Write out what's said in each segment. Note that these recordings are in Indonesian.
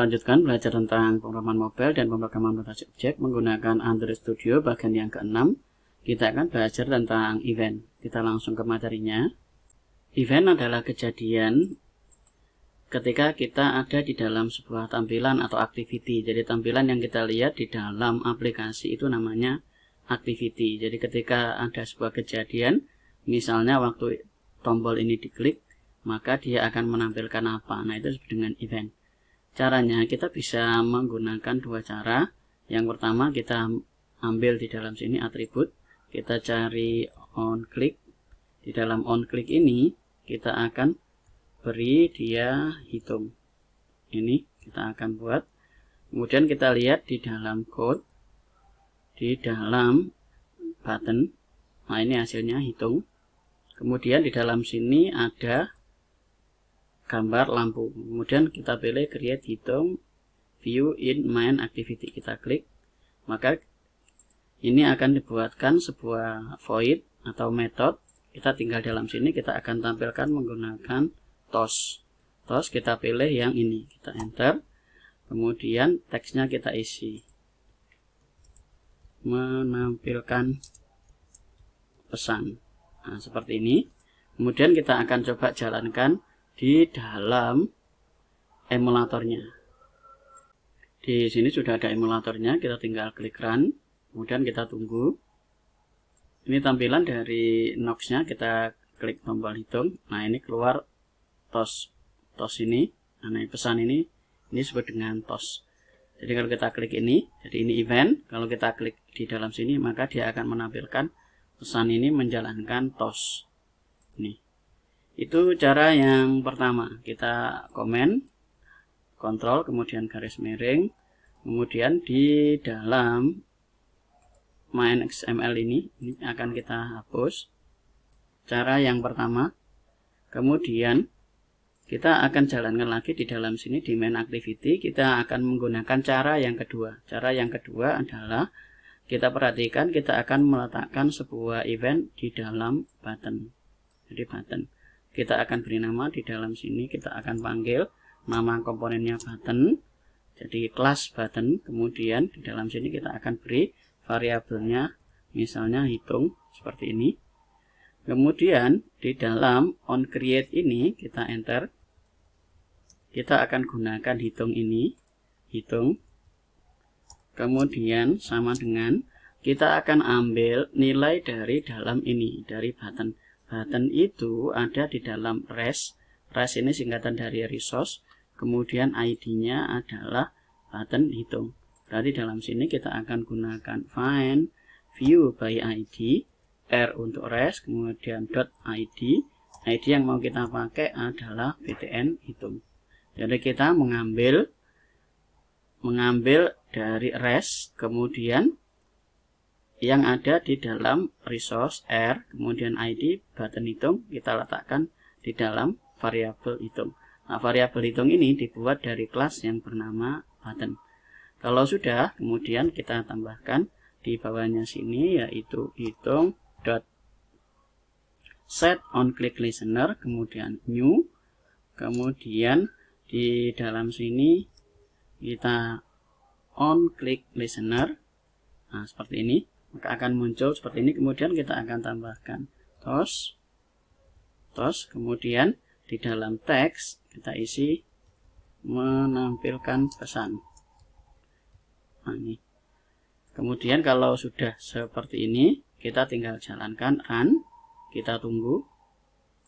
lanjutkan belajar tentang pemrograman mobile dan pemrograman berbasis objek menggunakan Android Studio bagian yang ke-6. Kita akan belajar tentang event. Kita langsung ke materinya. Event adalah kejadian ketika kita ada di dalam sebuah tampilan atau activity. Jadi tampilan yang kita lihat di dalam aplikasi itu namanya activity. Jadi ketika ada sebuah kejadian, misalnya waktu tombol ini diklik, maka dia akan menampilkan apa. Nah, itu disebut dengan event. Caranya kita bisa menggunakan dua cara. Yang pertama, kita ambil di dalam sini atribut, kita cari onClick. Di dalam onClick ini kita akan beri dia hitung. Ini kita akan buat. Kemudian kita lihat di dalam code, di dalam button. Nah, ini hasilnya hitung. Kemudian di dalam sini ada gambar lampu. Kemudian kita pilih create hitung view in main activity. Kita klik, maka ini akan dibuatkan sebuah void atau method. Kita tinggal dalam sini, kita akan tampilkan menggunakan toss. Toss kita pilih yang ini, kita enter. Kemudian teksnya kita isi, menampilkan pesan. Nah, seperti ini. Kemudian kita akan coba jalankan di dalam emulatornya. Di sini sudah ada emulatornya, kita tinggal klik run, kemudian kita tunggu. Ini tampilan dari Nox-nya, kita klik tombol hitung. Nah, ini keluar toss ini. Nah, pesan ini disebut dengan toss. Jadi kalau kita klik ini, jadi ini event. Kalau kita klik di dalam sini, maka dia akan menampilkan pesan ini menjalankan toss. Ini. Itu cara yang pertama. Kita komen, kontrol, kemudian garis miring, kemudian di dalam main XML ini akan kita hapus. Cara yang pertama. Kemudian kita akan jalankan lagi di dalam sini di main activity. Kita akan menggunakan cara yang kedua. Cara yang kedua adalah kita perhatikan, kita akan meletakkan sebuah event di dalam button. Jadi button. Kita akan beri nama di dalam sini, kita akan panggil nama komponennya button, jadi kelas button. Kemudian di dalam sini kita akan beri variabelnya, misalnya hitung, seperti ini. Kemudian di dalam onCreate ini kita enter, kita akan gunakan hitung ini, hitung. Kemudian sama dengan kita akan ambil nilai dari dalam ini, dari button. Button itu ada di dalam res. Res ini singkatan dari resource. Kemudian ID-nya adalah button hitung. Berarti dalam sini kita akan gunakan find view by ID. R untuk res. Kemudian .id. ID yang mau kita pakai adalah btn hitung. Jadi kita mengambil dari res. Kemudian yang ada di dalam resource R, kemudian ID button hitung, kita letakkan di dalam variabel hitung. Nah, variabel hitung ini dibuat dari kelas yang bernama button. Kalau sudah, kemudian kita tambahkan di bawahnya sini, yaitu hitung dot set onClick listener, kemudian new, kemudian di dalam sini kita onClick listener. Nah, seperti ini. Maka akan muncul seperti ini. Kemudian kita akan tambahkan toss, kemudian di dalam teks kita isi menampilkan pesan. Nah, ini. Kemudian kalau sudah seperti ini, kita tinggal jalankan run, kita tunggu.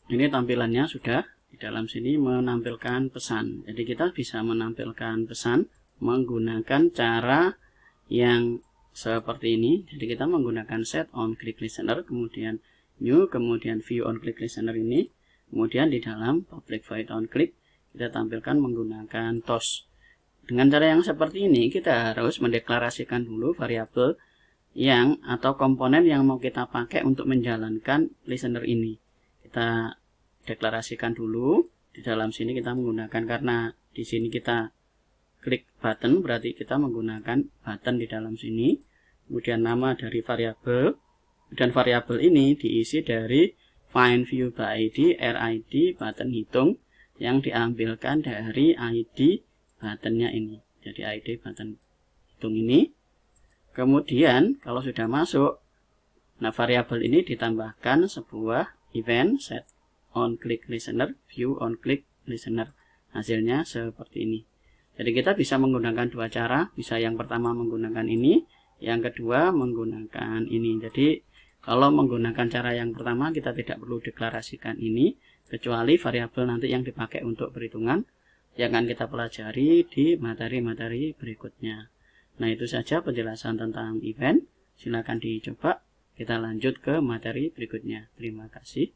Ini tampilannya sudah di dalam sini menampilkan pesan. Jadi kita bisa menampilkan pesan menggunakan cara yang seperti ini. Jadi kita menggunakan set onClick listener, kemudian new, kemudian view onClick listener ini, kemudian di dalam public void onClick kita tampilkan menggunakan toss. Dengan cara yang seperti ini kita harus mendeklarasikan dulu variabel yang atau komponen yang mau kita pakai untuk menjalankan listener ini. Kita deklarasikan dulu. Di dalam sini kita menggunakan, karena di sini kita klik button, berarti kita menggunakan button di dalam sini. Kemudian nama dari variabel, dan variabel ini diisi dari find view by ID, RID, button hitung, yang diambilkan dari ID buttonnya ini. Jadi ID button hitung ini. Kemudian kalau sudah masuk, nah variabel ini ditambahkan sebuah event set on click listener, view on click listener. Hasilnya seperti ini. Jadi kita bisa menggunakan dua cara, bisa yang pertama menggunakan ini, yang kedua menggunakan ini. Jadi kalau menggunakan cara yang pertama kita tidak perlu deklarasikan ini, kecuali variabel nanti yang dipakai untuk perhitungan yang akan kita pelajari di materi-materi berikutnya. Nah, itu saja penjelasan tentang event. Silakan dicoba. Kita lanjut ke materi berikutnya. Terima kasih.